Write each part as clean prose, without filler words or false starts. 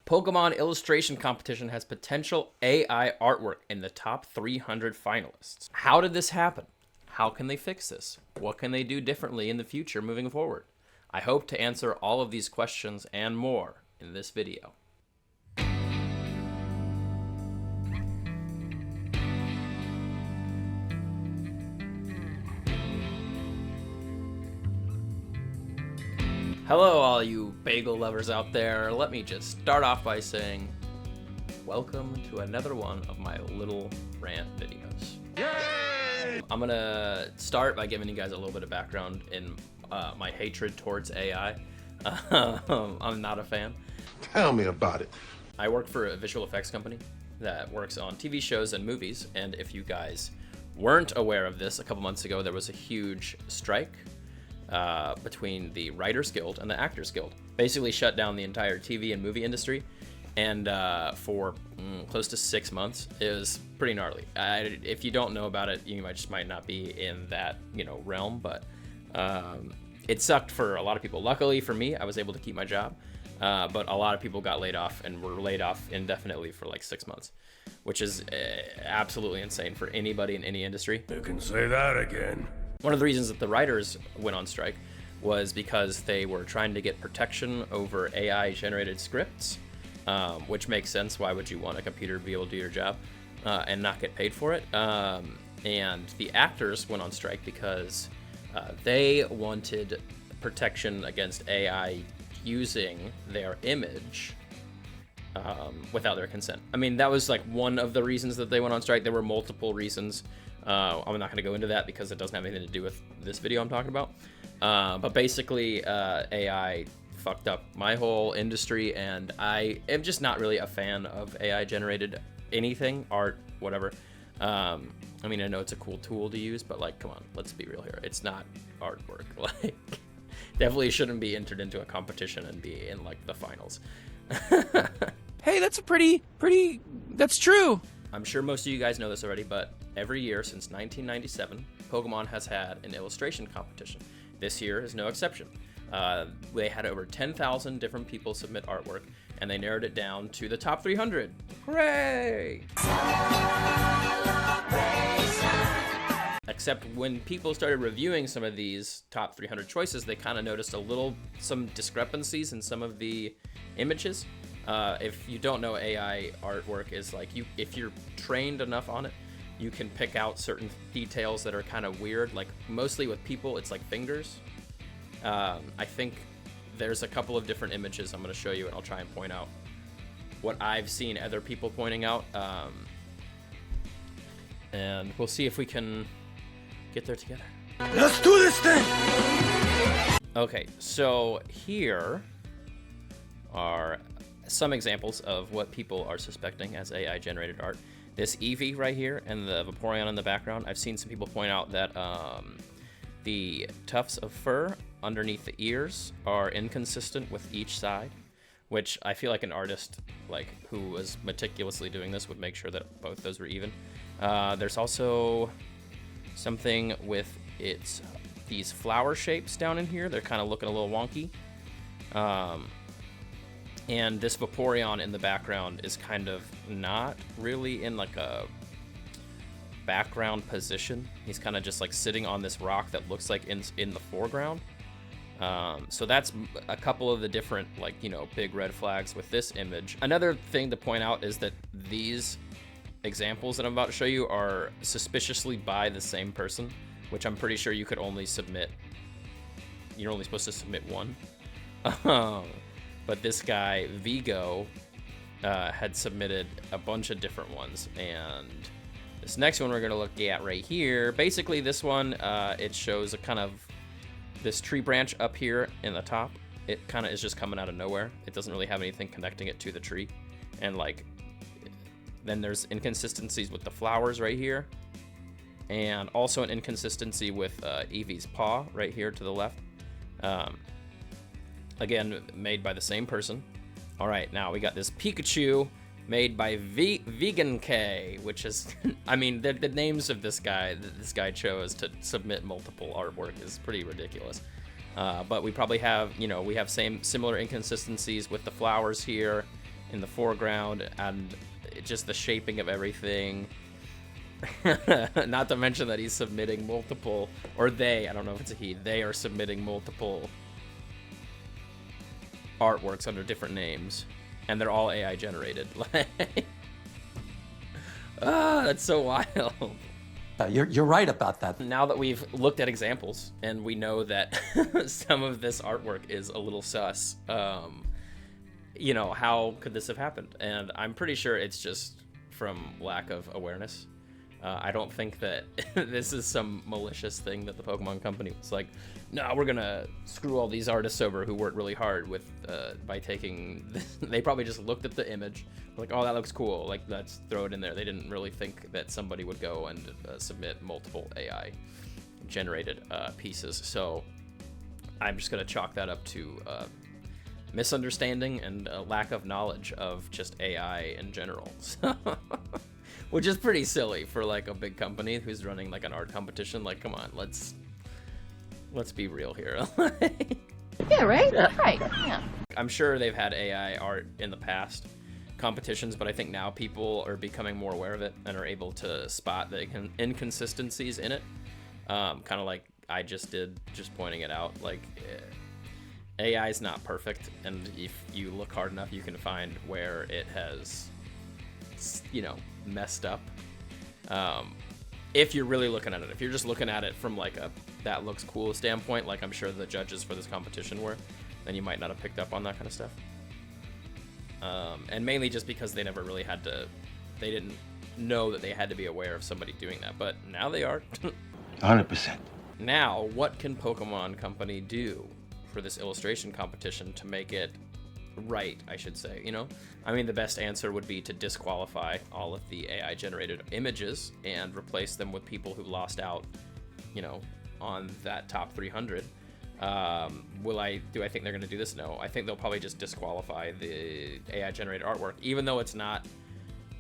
Pokemon illustration competition has potential AI artwork in the top 300 finalists. How did this happen? How can they fix this? What can they do differently in the future moving forward? I hope to answer all of these questions and more in this video. Hello, all you bagel lovers out there. Let me just start off by saying, welcome to another one of my little rant videos. Yay! I'm gonna start by giving you guys a little bit of background in my hatred towards AI. I'm not a fan. Tell me about it. I work for a visual effects company that works on TV shows and movies, and if you guys weren't aware of this, a couple months ago there was a huge strike between the Writers Guild and the Actors Guild. Basically shut down the entire TV and movie industry, and for close to 6 months. It was pretty gnarly. If you don't know about it, you might not be in that realm, but it sucked for a lot of people. Luckily for me, I was able to keep my job, but a lot of people got laid off and were laid off indefinitely for like 6 months, which is absolutely insane for anybody in any industry. You can say that again. One of the reasons that the writers went on strike was because they were trying to get protection over AI-generated scripts, which makes sense. Why would you want a computer to be able to do your job and not get paid for it? And the actors went on strike because they wanted protection against AI using their image without their consent. I mean, that was like one of the reasons that they went on strike. There were multiple reasons. I'm not going to go into that because it doesn't have anything to do with this video I'm talking about. But basically, AI fucked up my whole industry, and I am just not really a fan of AI-generated anything, art, whatever. I mean, I know it's a cool tool to use, but like, come on, let's be real here. It's not artwork. Like, definitely shouldn't be entered into a competition and be in like the finals. Hey, that's that's true. I'm sure most of you guys know this already, but every year since 1997, Pokemon has had an illustration competition. This year is no exception. They had over 10,000 different people submit artwork, and they narrowed it down to the top 300. Hooray! Except when people started reviewing some of these top 300 choices, they kind of noticed some discrepancies in some of the images. If you don't know, AI artwork is like, if you're trained enough on it, you can pick out certain details that are kind of weird. Like mostly with people, it's like fingers. I think there's a couple of different images I'm going to show you, and I'll try and point out what I've seen other people pointing out. And we'll see if we can get there together. Let's do this thing! Okay, so here are some examples of what people are suspecting as AI-generated art. This Eevee right here and the Vaporeon in the background, I've seen some people point out that the tufts of fur underneath the ears are inconsistent with each side, which I feel like an artist who was meticulously doing this would make sure that both those were even. There's also something with these flower shapes down in here. They're kind of looking a little wonky. And this Vaporeon in the background is kind of not really in like a background position. He's kind of just like sitting on this rock that looks like in the foreground. So that's a couple of the different big red flags with this image. Another thing to point out is that these examples that I'm about to show you are suspiciously by the same person, which I'm pretty sure you could only submit. You're only supposed to submit one. But this guy, Vigo, had submitted a bunch of different ones. And this next one we're going to look at right here, basically this one, it shows a kind of this tree branch up here in the top. It kind of is just coming out of nowhere. It doesn't really have anything connecting it to the tree. And then there's inconsistencies with the flowers right here. And also an inconsistency with Eevee's paw right here to the left. Again, made by the same person. All right, now we got this Pikachu made by Vegan K, which is, I mean, the names of this guy that this guy chose to submit multiple artwork is pretty ridiculous. But we probably have, we have similar inconsistencies with the flowers here in the foreground, and just the shaping of everything. Not to mention that he's submitting multiple, or they, I don't know if it's a he, they are submitting multiple artworks under different names, and they're all AI generated. That's so wild. You're right about that. Now that we've looked at examples and we know that some of this artwork is a little sus, you know, how could this have happened? And I'm pretty sure it's just from lack of awareness. I don't think that this is some malicious thing that the Pokemon Company was like, no, we're gonna screw all these artists over who worked really hard with by taking this. They probably just looked at the image, like, oh, that looks cool, like, let's throw it in there. They didn't really think that somebody would go and submit multiple AI generated pieces. So I'm just gonna chalk that up to misunderstanding and a lack of knowledge of just AI in general. So which is pretty silly for like a big company who's running like an art competition. Like, come on, let's be real here. Yeah, right? Right, yeah. I'm sure they've had AI art in the past competitions, but I think now people are becoming more aware of it and are able to spot the inconsistencies in it. Kind of like I just did, just pointing it out. Like, AI is not perfect, and if you look hard enough, you can find where it has, you know, messed up. If you're really looking at it, if you're just looking at it from like a that looks cool standpoint, like I'm sure the judges for this competition were, then you might not have picked up on that kind of stuff. And mainly just because they never really had to, they didn't know that they had to be aware of somebody doing that, but now they are. 100%. Now, what can Pokemon Company do for this illustration competition to make it right, I should say, you know? I mean, the best answer would be to disqualify all of the AI generated images and replace them with people who lost out, you know, on that top 300. Do I think they're going to do this? No. I think they'll probably just disqualify the AI generated artwork, even though it's not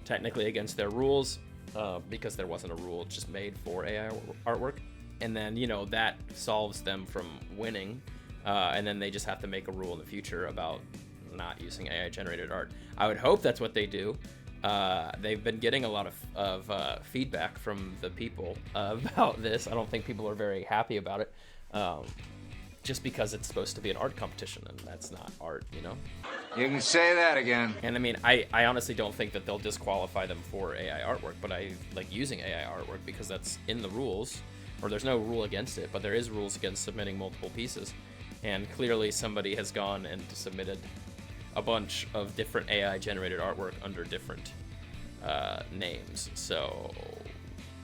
technically against their rules, because there wasn't a rule just made for AI artwork. And then, you know, that solves them from winning. And then they just have to make a rule in the future about not using AI generated art. I would hope that's what they do. They've been getting a lot of feedback from the people about this. I don't think people are very happy about it, just because it's supposed to be an art competition, and that's not art, you know? You can say that again. And I mean, I honestly don't think that they'll disqualify them for AI artwork, but I like using AI artwork because that's in the rules, or there's no rule against it, but there is rules against submitting multiple pieces. And clearly somebody has gone and submitted a bunch of different AI generated artwork under different names. So,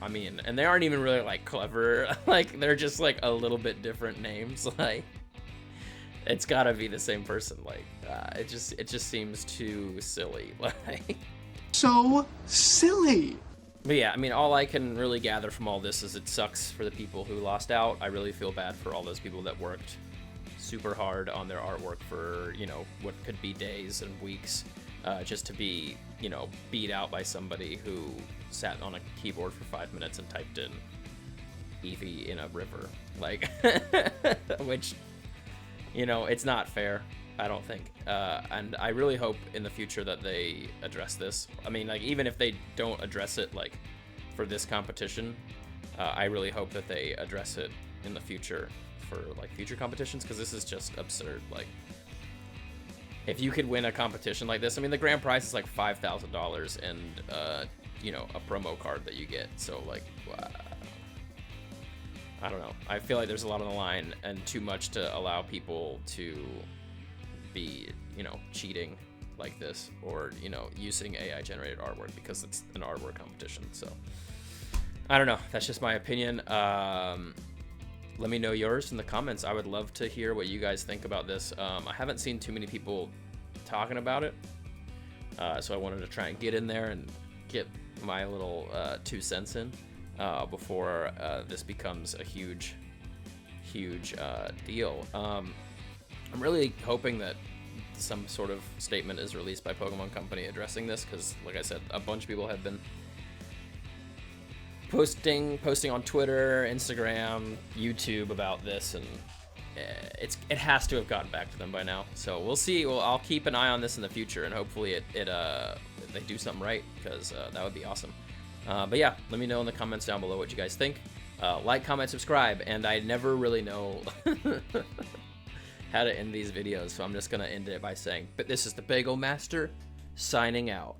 I mean, and they aren't even really like clever. Like, they're just like a little bit different names. Like, it's gotta be the same person. Like, it just seems too silly. Like, so silly. But yeah, I mean, all I can really gather from all this is it sucks for the people who lost out. I really feel bad for all those people that worked super hard on their artwork for, you know, what could be days and weeks, just to be, you know, beat out by somebody who sat on a keyboard for 5 minutes and typed in Eevee in a river. Like, which, you know, it's not fair, I don't think. And I really hope in the future that they address this. I mean, like, even if they don't address it, like, for this competition, I really hope that they address it in the future for like future competitions, because this is just absurd. Like, if you could win a competition like this, I mean, the grand prize is like $5,000 and you know, a promo card that you get. So like, I don't know, I feel like there's a lot on the line and too much to allow people to be, you know, cheating like this, or, you know, using AI generated artwork because it's an artwork competition. So I don't know, that's just my opinion. Let me know yours in the comments. I would love to hear what you guys think about this. I haven't seen too many people talking about it, so I wanted to try and get in there and get my little 2 cents in before this becomes a huge deal. I'm really hoping that some sort of statement is released by Pokemon Company addressing this, because, like I said, a bunch of people have been posting on Twitter, Instagram, YouTube about this, and it has to have gotten back to them by now. So we'll see. Well, I'll keep an eye on this in the future, and hopefully they do something right, because that would be awesome. But yeah, let me know in the comments down below what you guys think. Like, comment, subscribe, and I never really know how to end these videos, so I'm just gonna end it by saying, but this is the Bagel Master signing out.